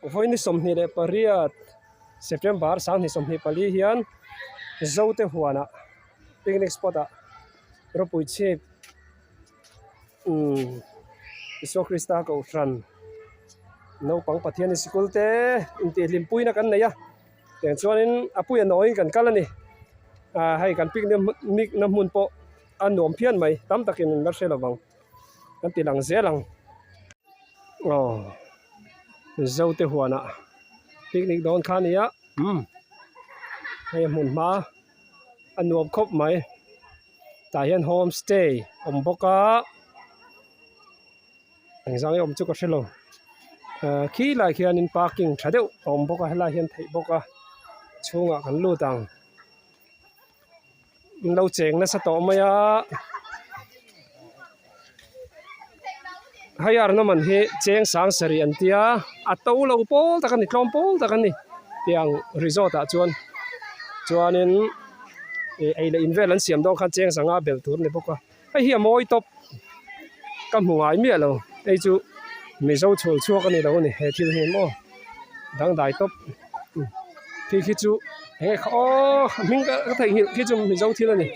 voi ni somni le pariat September sang ni somni pali hian zote huana picnic spot a ropui chip Iso Krista ko ran no pang pathian school te inte limpui na kan neya teng chuanin apui anoi kan kalani hai kan picnic na mun po anom phian mai tam takin lar selawang kan tilang zelang zote huana picnic don khania hay mun ma anuam khop mai ta hian homestay omboka angzang om chu ka shelo khi lai khian in parking thadeu omboka hela hian thei boka chunga kan lu tang lo cheng na sa to maya hayar na man hi cheng sang sari antia ato lo pol takani tlom pol takani tiang resort a chuanin ei le invel an siam dong khan cheng sanga bel tur ni boka ai hi moi top kam hungai mi lo ei chu mi zo chul chuak ani lo ni he thil hi mo dang dai top khi chu he ming ka thai hi khi chu mi zo thil ani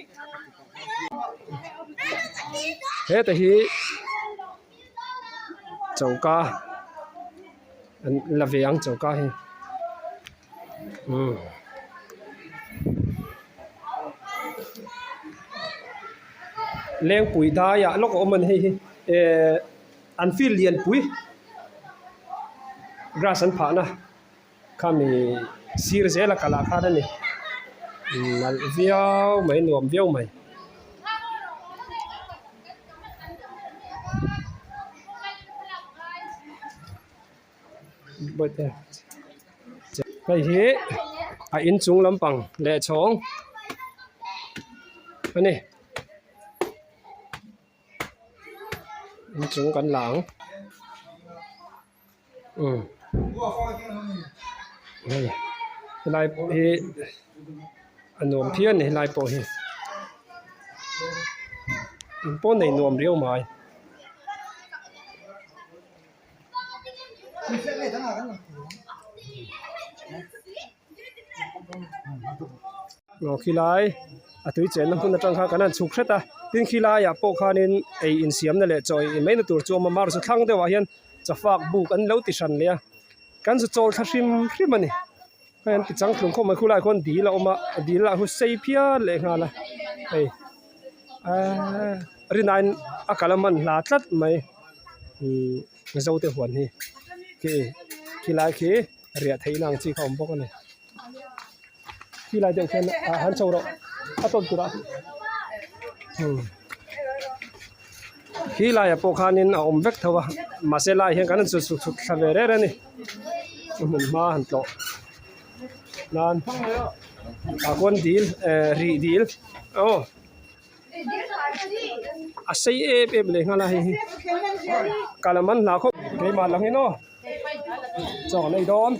he ta hi chauka an laviang chauka hi leng pui da ya lok oman hi an fil lian pui grass an phana khami sir zela kala khada ni nal viau mai nuam viau mai bớt đây hi in chung lampang le chong ani in chung kan lang đây lai hi anom phian ni lai po hi po nei nuam riau mai khi lai atui chen nam hun atang kha kanan chuk theta tin khi lai ya po khanin ei in siam na le choi mai na tur chu ma mar su thlang dewa hian chafak buk an lo ti san le kan su chol thrim ani kan ti chang thlung kho mai khulai khon di la oma di la hu sei phia le nga la ei rinain akalaman la tlat mai zo te huan hi khi lai khi ria thei nang chi khom bok ani khi lai deuh khen han chau ro aton tura khi lai po khanin om vek thawa masela hian kan chu su thavere re ni mun ma han to nan kon deal ri deal asai e le ngala hi kalaman la kho ke ma lang hi no cho nei don